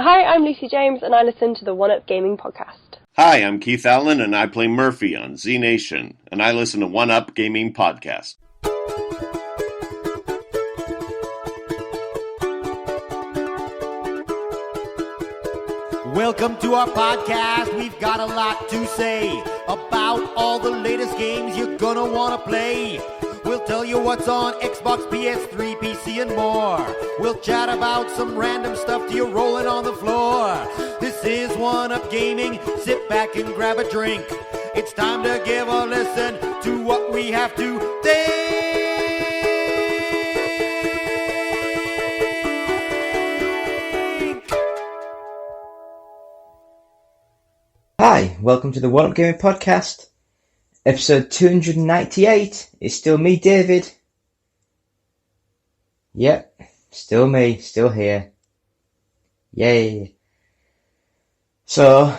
Hi, I'm Lucy James, and I listen to the One Up Gaming podcast. Hi, I'm Keith Allen, and I play Murphy on Z Nation, and I listen to One Up Gaming podcast. Welcome to our podcast. We've got a lot to say about all the latest games you're gonna wanna play. We'll tell you what's on Xbox, PS3, PC, and more. We'll chat about some random stuff to you rolling on the floor. This is One Up Gaming. Sit back and grab a drink. It's time to give a listen to what we have to think. Hi, welcome to the One Up Gaming podcast. Episode 298. It's still me, David. Yep, still me, still here. Yay. So,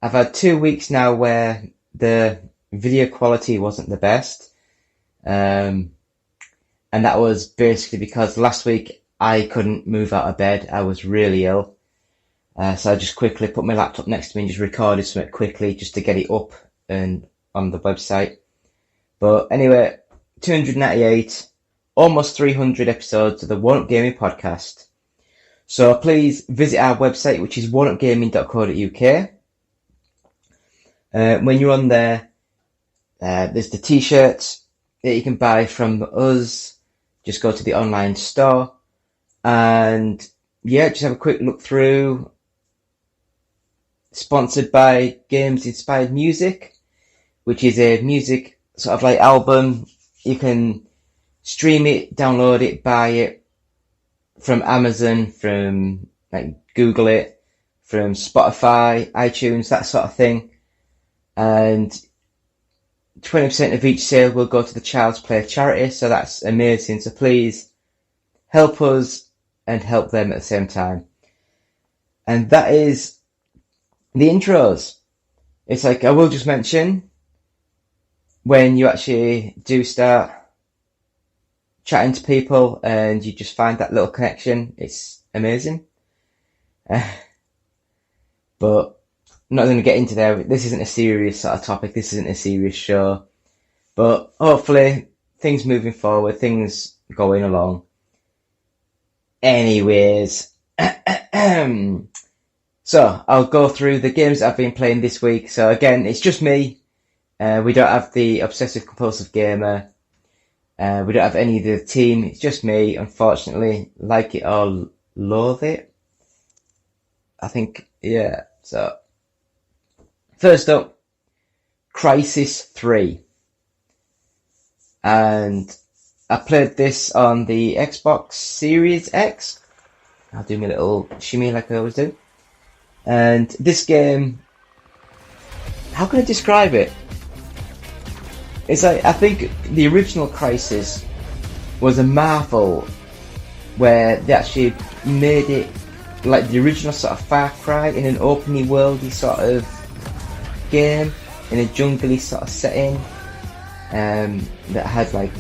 I've had 2 weeks now where the video quality wasn't the best. And that was basically because last week I couldn't move out of bed. I was really ill. So I just quickly put my laptop next to me and just recorded something quickly just to get it up and on the website. But anyway, 298, almost 300 episodes of the One Up Gaming podcast. So please visit our website, which is oneupgaming.co.uk. When you're on there, there's the t-shirts that you can buy from us. Just go to the online store and just have a quick look through. Sponsored by Games Inspired Music, which is a music sort of like album. You can stream it, download it, buy it from Amazon, from like Google it, from Spotify, iTunes, that sort of thing. And 20% of each sale will go to the Child's Play charity, so that's amazing. So please help us and help them at the same time. And that is the intros. It's like, I will just mention, when you actually do start chatting to people and you just find that little connection, it's amazing. But I'm not going to get into there. This isn't a serious sort of topic. This isn't a serious show. But hopefully, things moving forward, things going along. Anyways, so I'll go through the games that I've been playing this week. So again, it's just me. We don't have the obsessive compulsive gamer. We don't have any of the team. It's just me, unfortunately. Like it or loathe it, I think. Yeah. So first up, Crysis 3. And I played this on the Xbox Series X. I'll do my little shimmy like I always do. And this game, how can I describe it? It's like, I think the original Crysis was a marvel where they actually made it like the original sort of Far Cry in an open worldy sort of game, in a jungly sort of setting, that had like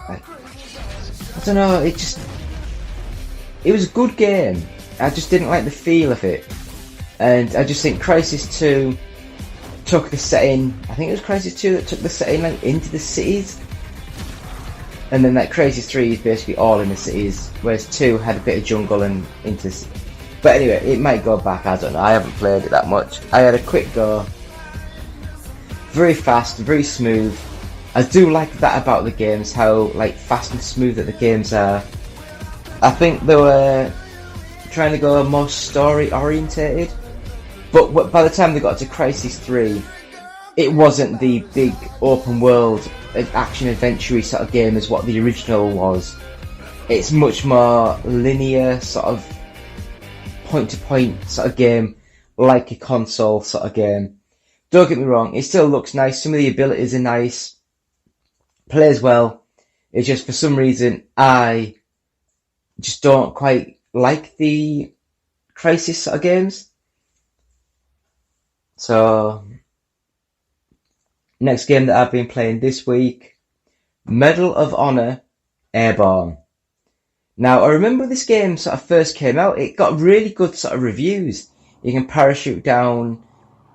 I don't know, it was a good game. I just didn't like the feel of it. And I just think Crysis 2 took the setting, I think it was Crysis 2 that took the setting like into the cities. And then like Crysis 3 is basically all in the cities, whereas 2 had a bit of jungle and into... But anyway, it might go back, I don't know, I haven't played it that much. I had a quick go. Very fast, very smooth. I do like that about the games, how like fast and smooth that the games are. I think they were trying to go more story orientated, but by the time they got to Crysis 3, it wasn't the big open world action adventure sort of game as what the original was. It's much more linear, sort of point to point sort of game, like a console sort of game. Don't get me wrong, it still looks nice, some of the abilities are nice, plays well. It's just for some reason I just don't quite like the Crysis sort of games. So, next game that I've been playing this week, Medal of Honor Airborne. Now, I remember this game sort of first came out, it got really good sort of reviews. You can parachute down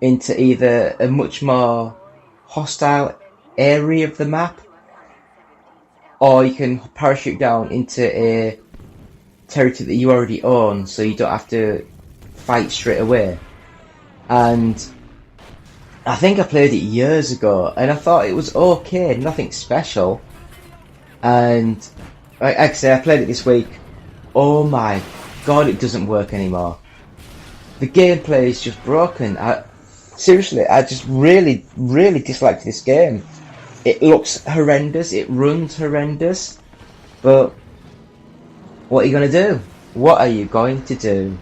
into either a much more hostile area of the map, or you can parachute down into a territory that you already own, so you don't have to fight straight away. And I think I played it years ago, and I thought it was okay, nothing special. And like I say, I played it this week. Oh my god, it doesn't work anymore. The gameplay is just broken. Seriously, I just really disliked this game. It looks horrendous, it runs horrendous, but what are you going to do? What are you going to do?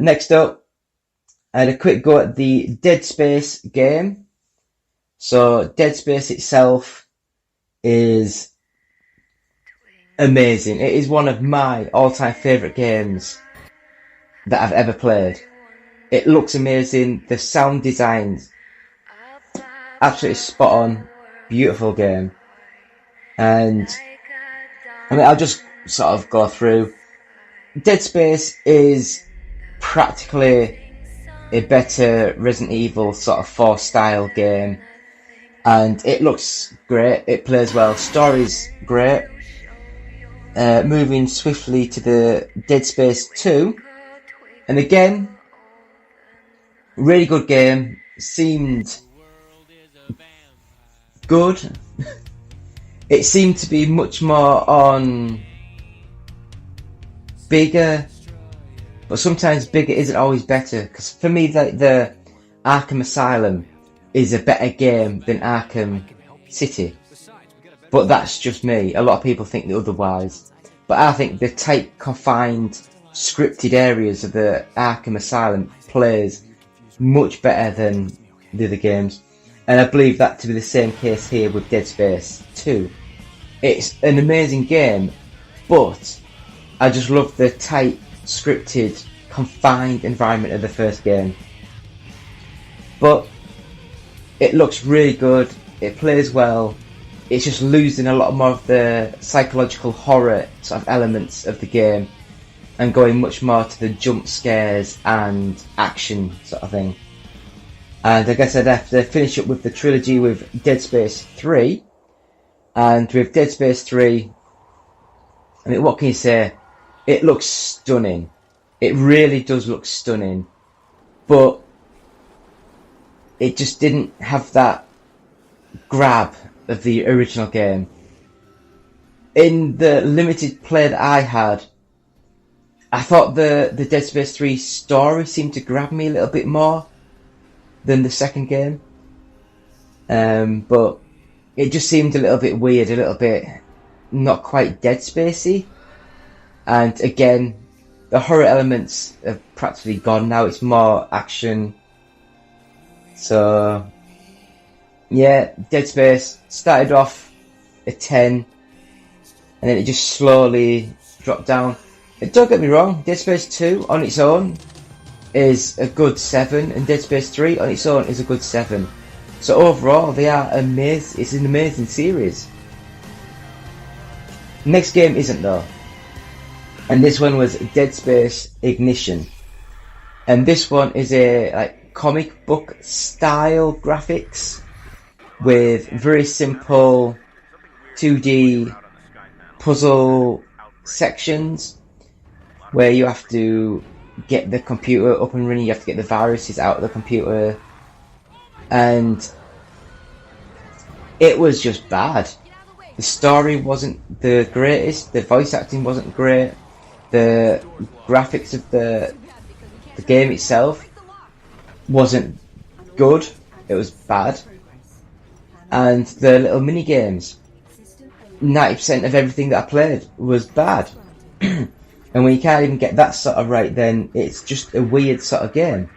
Next up, I had a quick go at the Dead Space game. So Dead Space itself is amazing. It is one of my all-time favourite games that I've ever played. It looks amazing. The sound design's absolutely spot on. Beautiful game. And I mean, I'll just sort of go through. Dead Space is practically a better Resident Evil sort of 4 style game, and it looks great, it plays well, story's great. Moving swiftly to the Dead Space 2, and again, really good game, seemed good. It seemed to be much more on bigger, but sometimes bigger isn't always better, because for me the Arkham Asylum is a better game than Arkham City, but that's just me. A lot of people think otherwise, but I think the tight, confined, scripted areas of the Arkham Asylum plays much better than the other games, and I believe that to be the same case here with Dead Space 2. It's an amazing game, but I just love the tight, scripted, confined environment of the first game. But it looks really good, it plays well, it's just losing a lot more of the psychological horror sort of elements of the game and going much more to the jump scares and action sort of thing. And I guess I'd have to finish up with the trilogy with Dead Space 3. And with Dead Space 3, I mean, what can you say? It looks stunning. It really does look stunning. But it just didn't have that grab of the original game. In the limited play that I had, I thought the Dead Space 3 story seemed to grab me a little bit more than the second game. But it just seemed a little bit weird, a little bit not quite Dead Spacey. And again, the horror elements have practically gone now, it's more action. So, yeah, Dead Space started off a 10, and then it just slowly dropped down. And don't get me wrong, Dead Space 2 on its own is a good 7, and Dead Space 3 on its own is a good 7. So overall, they are amazing. It's an amazing series. Next game isn't though, and this one was Dead Space Ignition, and this one is a like comic book style graphics with very simple 2D puzzle sections where you have to get the computer up and running, you have to get the viruses out of the computer, and it was just bad. The story wasn't the greatest, the voice acting wasn't great, the graphics of the game itself wasn't good, it was bad. And the little mini games, 90% of everything that I played was bad. And when you can't even get that sort of right, then it's just a weird sort of game.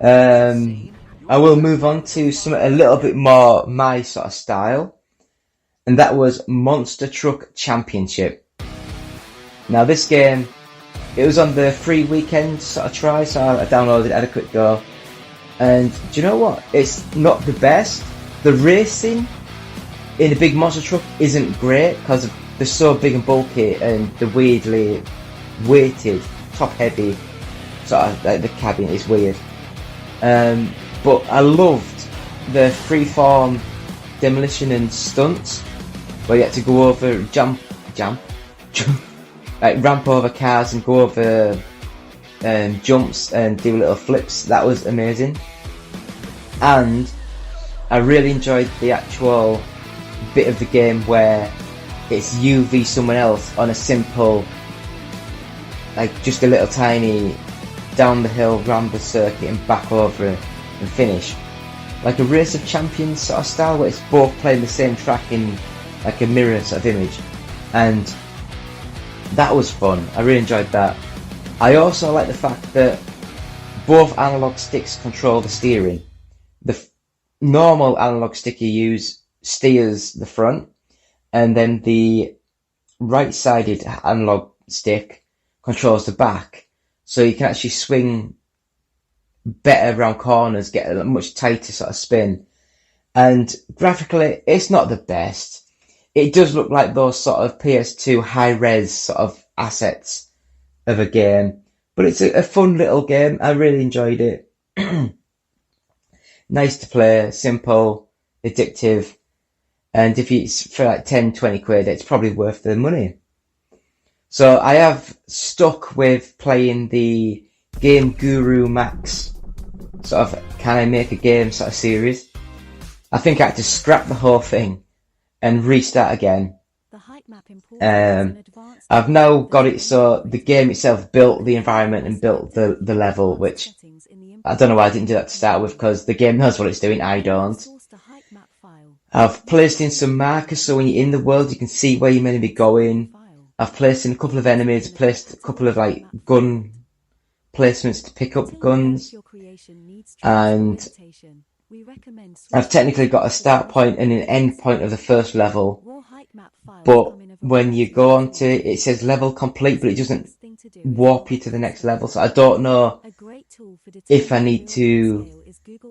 I will move on to something a little bit more my sort of style, and that was Monster Truck Championship. Now this game, it was on the free weekend sort of try, so I downloaded it, had a quick go, and do you know what? It's not the best. The racing in a big monster truck isn't great because they're so big and bulky, and the weirdly weighted, top-heavy sort of like the cabin is weird. But I loved the freeform demolition and stunts, where you had to go over like ramp over cars and go over jumps and do little flips. That was amazing. And I really enjoyed the actual bit of the game where it's you v someone else on a simple, like just a little tiny down the hill, round the circuit and back over and finish. Like a Race of Champions sort of style, where it's both playing the same track in like a mirror sort of image. And that was fun. I really enjoyed that. I also like the fact that both analog sticks control the steering. The normal analog stick you use steers the front, and then the right-sided analog stick controls the back. So you can actually swing better around corners, get a much tighter sort of spin. And graphically, it's not the best. It does look like those sort of PS2 high-res sort of assets of a game. But it's a fun little game. I really enjoyed it. Nice to play, simple, addictive. And if it's for like 10, 20 quid, it's probably worth the money. So I have stuck with playing the Game Guru Max sort of can I make a game sort of series. I think I had to scrap the whole thing and restart again. I've now got it so the game itself built the environment and built the level, which I don't know why I didn't do that to start with, because the game knows what it's doing, I don't. I've placed in some markers so when you're in the world you can see where you're meant to be going. I've placed in a couple of enemies, placed a couple of like gun placements to pick up guns, and I've technically got a start point and an end point of the first level, but when you go on to it, it says level complete, but it doesn't warp you to the next level, so I don't know if I need to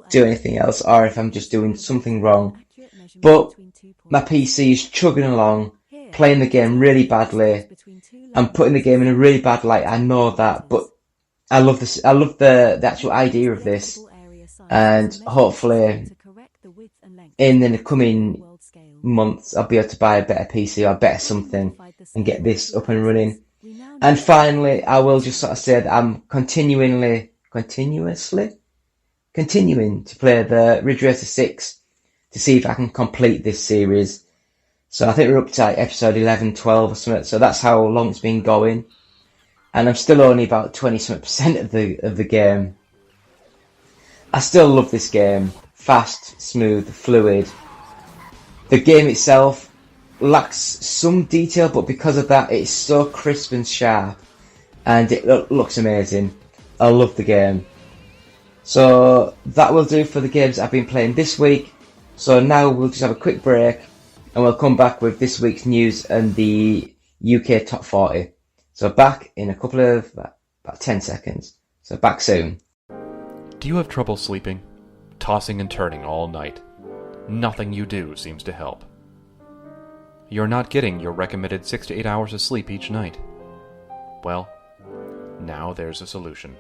do anything else or if I'm just doing something wrong. But my PC is chugging along, playing the game really badly. I'm putting the game in a really bad light, I know that, but I love this. I love the actual idea of this, and hopefully in the coming months I'll be able to buy a better PC or better something and get this up and running. And finally, I will just sort of say that I'm continuing to play the Ridge Racer 6 to see if I can complete this series. So I think we're up to like episode 11, 12 or something, so that's how long it's been going. And I'm still only about 20% of the game. I still love this game. Fast, smooth, fluid. The game itself lacks some detail, but because of that, it's so crisp and sharp. And it looks amazing. I love the game. So that will do for the games I've been playing this week. So now we'll just have a quick break, and we'll come back with this week's news and the UK Top 40. So back in a couple of, about 10 seconds. So back soon. Do you have trouble sleeping? Tossing and turning all night? Nothing you do seems to help. You're not getting your recommended 6 to 8 hours of sleep each night. Well, now there's a solution.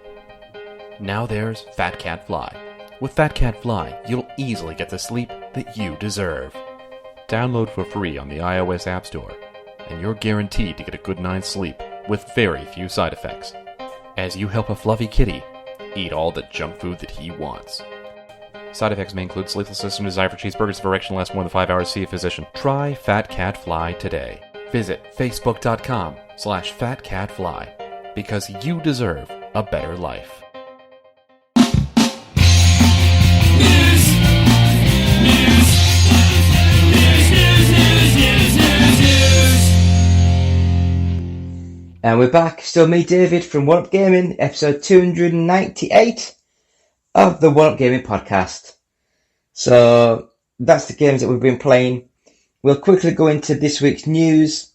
Now there's Fat Cat Fly. With Fat Cat Fly, you'll easily get the sleep that you deserve. Download for free on the iOS App Store, and you're guaranteed to get a good night's sleep with very few side effects, as you help a fluffy kitty eat all the junk food that he wants. Side effects may include sleeplessness and desire for cheeseburgers. If erection lasts more than 5 hours, see a physician. Try Fat Cat Fly today. Visit facebook.com/fatcatfly because you deserve a better life. And we're back, still me, David, from One Up Gaming, episode 298 of the One Up Gaming podcast. So, that's the games that we've been playing. We'll quickly go into this week's news.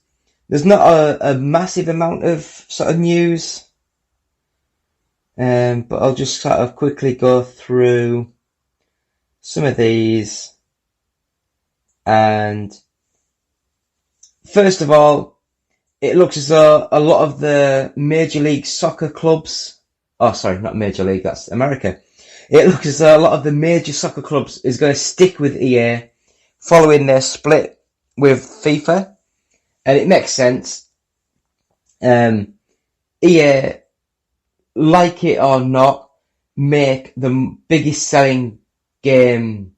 There's not a massive amount of sort of news, but I'll just sort of quickly go through some of these. And first of all, it looks as though a lot of the Major League Soccer clubs, oh sorry, not Major League, that's America. It looks as though a lot of the major soccer clubs is going to stick with EA following their split with FIFA. And it makes sense. EA, like it or not, make the biggest selling game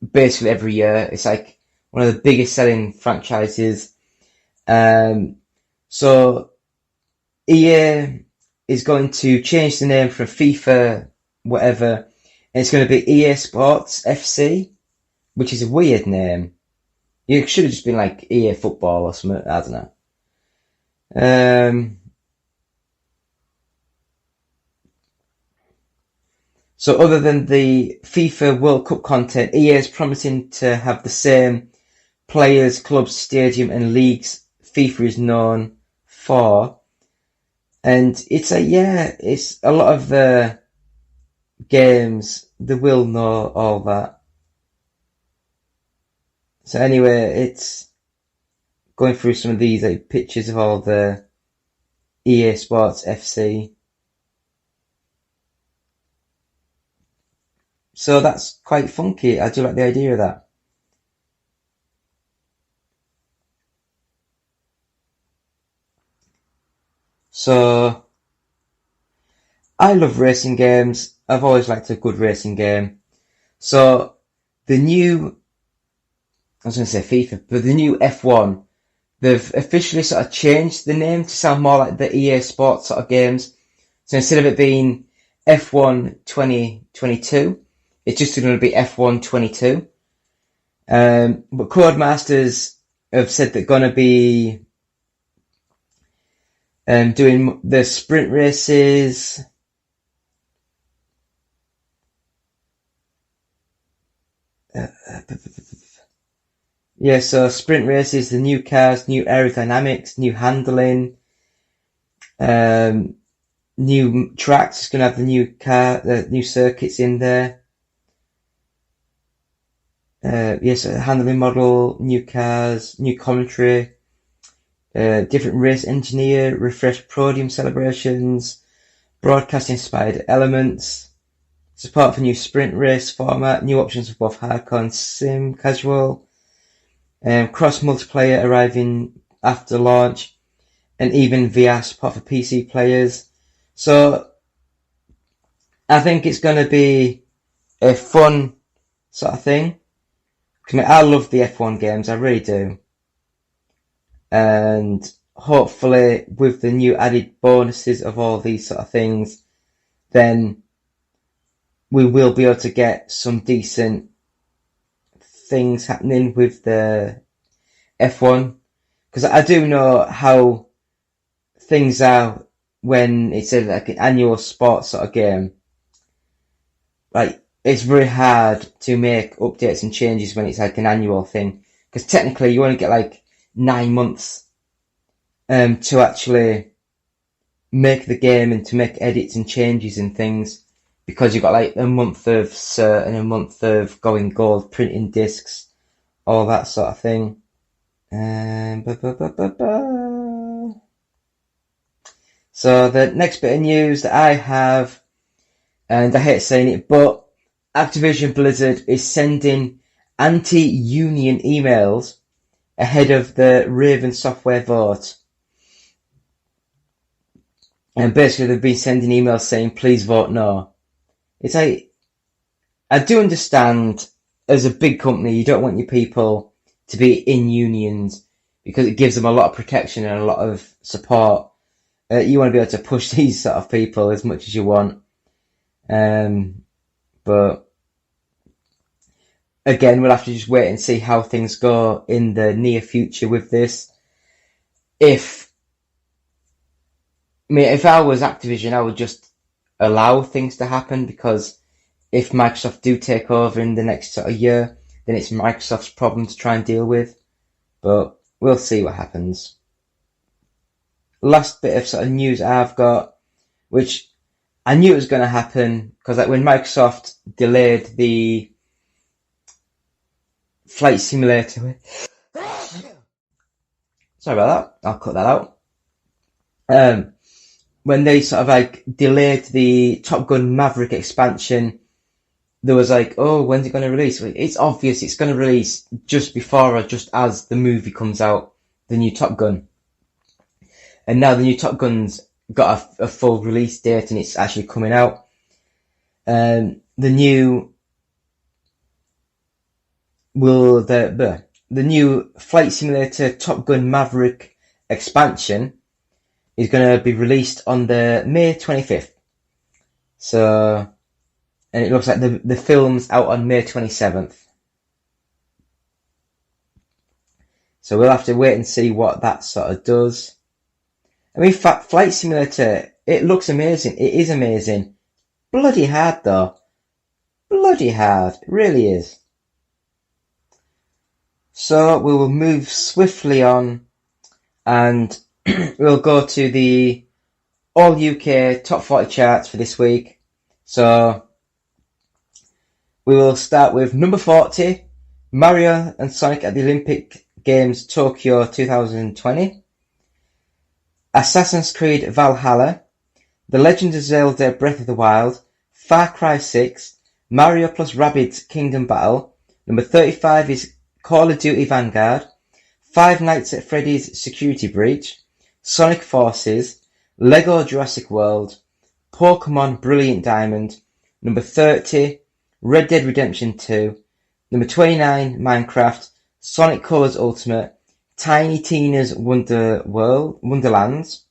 basically every year. It's like one of the biggest selling franchises. So EA is going to change the name from FIFA whatever, and it's going to be EA Sports FC, which is a weird name. You should have just been like EA Football or something, I don't know. So other than the FIFA World Cup content, EA is promising to have the same players, clubs, stadium and leagues FIFA is known for. And it's it's a lot of the games, they will know all that. So anyway, it's going through some of these like pictures of all the EA Sports FC. So that's quite funky. I do like the idea of that. So, I love racing games. I've always liked a good racing game. So, the new, I was going to say FIFA, but the new F1, they've officially sort of changed the name to sound more like the EA Sports sort of games. So instead of it being F1 2022, it's just going to be F1 22. But Codemasters have said they're going to be doing the sprint races. So sprint races, the new cars, new aerodynamics, new handling, new tracks. It's going to have the new circuits in there. A handling model, new cars, new commentary, different race engineer, refreshed podium celebrations, broadcast inspired elements, support for new sprint race format, new options for both hardcore and sim casual, cross multiplayer arriving after launch, and even VR support for PC players. So I think it's going to be a fun sort of thing. I love the F1 games, I really do. And hopefully with the new added bonuses of all these sort of things, then we will be able to get some decent things happening with the F1. Because I do know how things are when it's like an annual sports sort of game. Like, it's very hard to make updates and changes when it's like an annual thing. Because technically you only get like 9 months to actually make the game and to make edits and changes and things. Because you've got like a month of cert and a month of going gold, printing discs, all that sort of thing. So the next bit of news that I have, and I hate saying it, but Activision Blizzard is sending anti-union emails ahead of the Raven Software vote. And basically they've been sending emails saying, please vote no. It's like, I do understand as a big company, you don't want your people to be in unions because it gives them a lot of protection and a lot of support. You want to be able to push these sort of people as much as you want. But again, we'll have to just wait and see how things go in the near future with this. If I was Activision, I would just allow things to happen, because if Microsoft do take over in the next sort of year, then it's Microsoft's problem to try and deal with. But we'll see what happens. Last bit of sort of news I've got, which I knew it was going to happen, because like when Microsoft delayed the Flight Simulator, sorry about that, I'll cut that out. When they sort of like delayed the Top Gun Maverick expansion, there was like, oh, when's it going to release? It's obvious it's going to release just before or just as the movie comes out, the new Top Gun. And now the new Top Gun's got a full release date and it's actually coming out. The new Flight Simulator Top Gun Maverick expansion is going to be released on the May 25th. So, and it looks like the film's out on May 27th. So we'll have to wait and see what that sort of does. I mean, Flight Simulator, it looks amazing. It is amazing. Bloody hard though. Bloody hard. It really is. So we will move swiftly on and we'll go to the All UK Top 40 charts for this week. So we will start with number 40, Mario and Sonic at the Olympic Games Tokyo 2020. Assassin's Creed Valhalla, The Legend of Zelda Breath of the Wild, Far Cry 6, Mario plus Rabbids Kingdom Battle. Number 35 is Call of Duty Vanguard, Five Nights at Freddy's Security Breach, Sonic Forces, Lego Jurassic World, Pokemon Brilliant Diamond. Number 30, Red Dead Redemption 2. Number 29, Minecraft, Sonic Colors Ultimate, Tiny Tina's Wonderlands,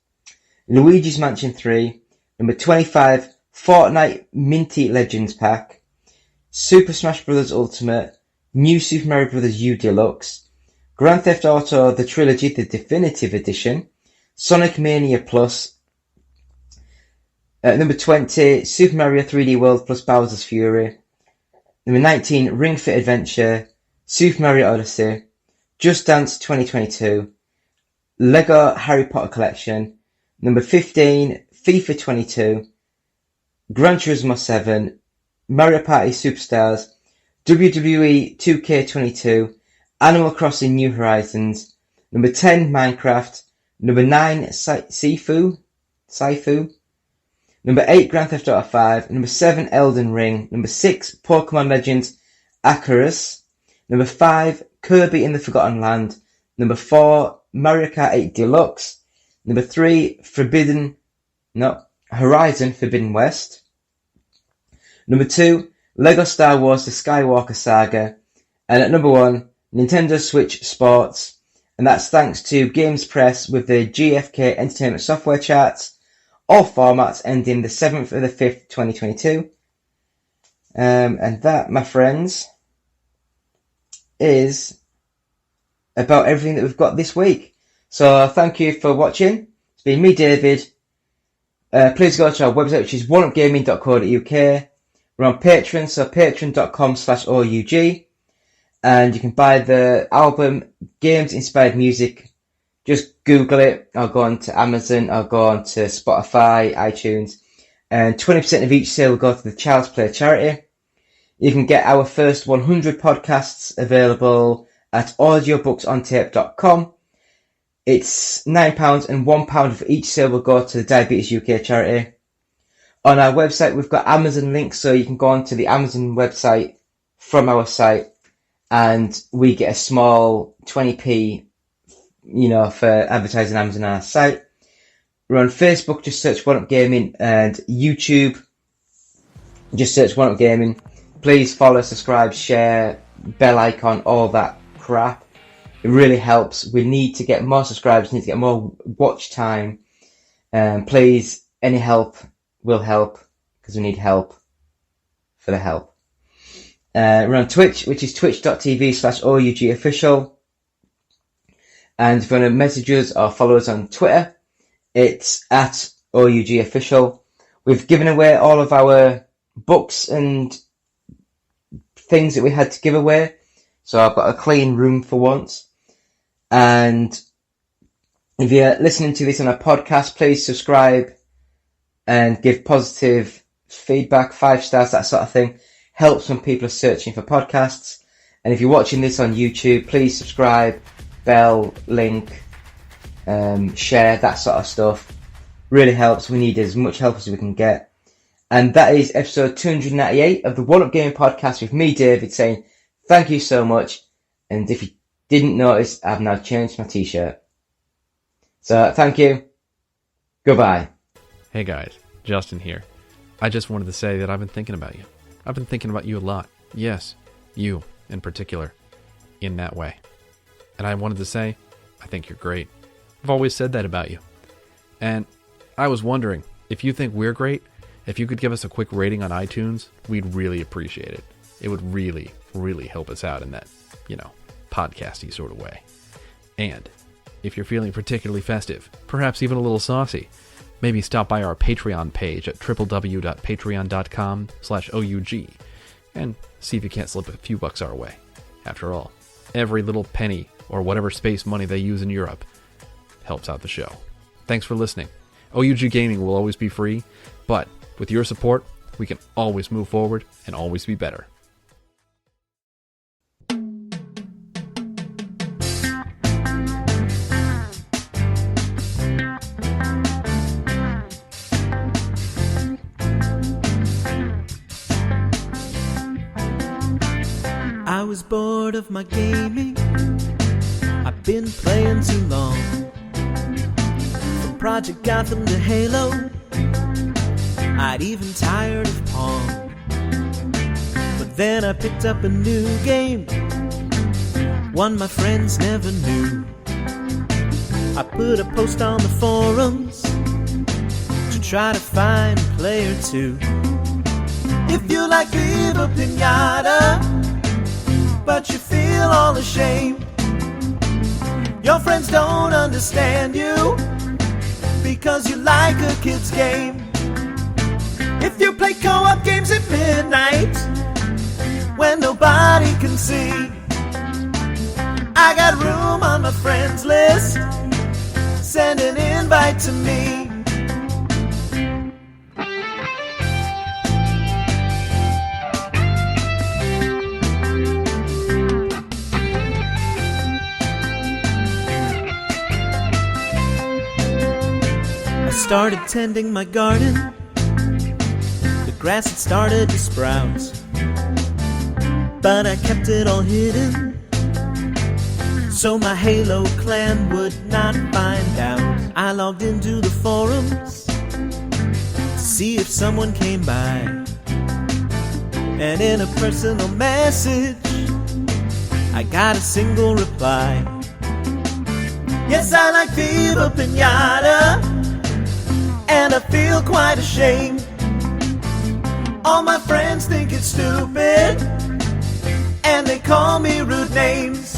Luigi's Mansion 3, number 25, Fortnite Minty Legends Pack, Super Smash Bros. Ultimate, New Super Mario Bros. U Deluxe, Grand Theft Auto The Trilogy The Definitive Edition, Sonic Mania Plus, number 20, Super Mario 3D World plus Bowser's Fury, number 19, Ring Fit Adventure, Super Mario Odyssey, Just Dance 2022, Lego Harry Potter Collection, number 15, FIFA 22, Gran Turismo 7, Mario Party Superstars, WWE 2K22, Animal Crossing New Horizons, number 10, Minecraft, number 9, Sifu, number 8, Grand Theft Auto 5, number 7, Elden Ring, number 6, Pokemon Legends Arceus, number 5, Kirby in the Forgotten Land, number 4, Mario Kart 8 Deluxe, number 3, Horizon Forbidden West, number 2, Lego Star Wars The Skywalker Saga, and at number 1, Nintendo Switch Sports, and that's thanks to Games Press with the GFK Entertainment Software charts, all formats ending the 7th of the 5th, 2022. And that, my friends, is about everything that we've got this week. So thank you for watching. It's been me, David. Please go to our website, which is oneupgaming.co.uk. We're on Patreon, so patreon.com/OUG. And you can buy the album Games Inspired Music. Just Google it, or go on to Amazon, or go on to Spotify, iTunes. And 20% of each sale will go to the Child's Play charity. You can get our first 100 podcasts available at audiobooksontape.com. It's £9 and £1 of each sale will go to the Diabetes UK charity. On our website, we've got Amazon links, so you can go onto the Amazon website from our site, and we get a small 20p, for advertising Amazon on our site. We're on Facebook, just search One Up Gaming, and YouTube, just search One Up Gaming. Please follow, subscribe, share, bell icon, all that crap. It really helps. We need to get more subscribers, need to get more watch time. Please, any help will help, because we need help for the help. We're on Twitch, which is twitch.tv/OUGofficial. And if you want to message us or follow us on Twitter, it's at OUGofficial. We've given away all of our books and things that we had to give away. So I've got a clean room for once. And if you're listening to this on a podcast, please subscribe and give positive feedback, 5 stars, that sort of thing. Helps when people are searching for podcasts. And if you're watching this on YouTube, please subscribe, bell, link, share, that sort of stuff. Really helps. We need as much help as we can get. And that is episode 298 of the One Up Gaming Podcast with me, David, saying thank you so much. And if you didn't notice, I've now changed my t-shirt. So, thank you. Goodbye. Hey guys, Justin here. I just wanted to say that I've been thinking about you. I've been thinking about you a lot. Yes, you in particular. In that way. And I wanted to say, I think you're great. I've always said that about you. And I was wondering, if you think we're great, if you could give us a quick rating on iTunes, we'd really appreciate it. It would really, really help us out in that, podcasty sort of way. And if you're feeling particularly festive, perhaps even a little saucy, maybe stop by our Patreon page at www.patreon.com/OUG and see if you can't slip a few bucks our way. After all, every little penny or whatever space money they use in Europe helps out the show. Thanks for listening. OUG Gaming will always be free, but with your support, we can always move forward and always be better. I was bored of my gaming. I've been playing too long. From Project Gotham to Halo, I'd even tired of Pong. But then I picked up a new game, one my friends never knew. I put a post on the forums to try to find a player too. If you like Viva Pinata, but you feel all ashamed, your friends don't understand you because you like a kid's game. If you play co-op games at midnight when nobody can see, I got room on my friends list. Send an invite to me. I started tending my garden. The grass had started to sprout, but I kept it all hidden so my Halo clan would not find out. I logged into the forums to see if someone came by, and in a personal message I got a single reply. Yes, I like Viva Pinata, and I feel quite ashamed. All my friends think it's stupid, and they call me rude names.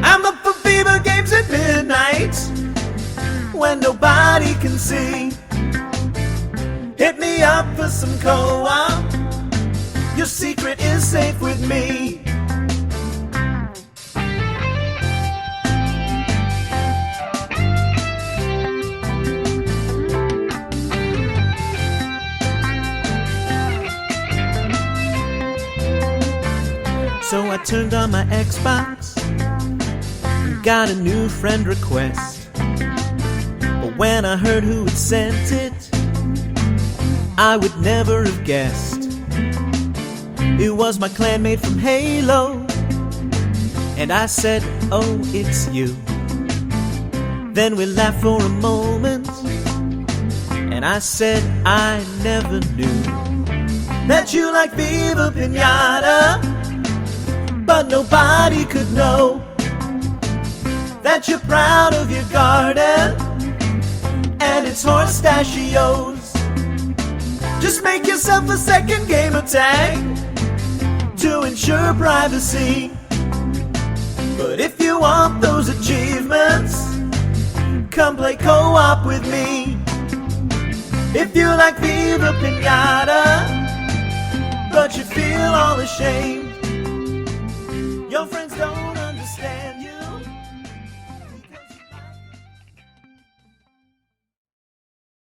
I'm up for Viva games at midnight when nobody can see. Hit me up for some co-op. Your secret is safe with me. So I turned on my Xbox and got a new friend request. But when I heard who had sent it, I would never have guessed. It was my clanmate from Halo, and I said, oh, it's you. Then we laughed for a moment, and I said I never knew that you like Viva Pinata, but nobody could know that you're proud of your garden and its horsetachios. Just make yourself a second gamer tag to ensure privacy. But if you want those achievements, come play co-op with me. If you like Viva Pinata, but you feel all ashamed, your friends don't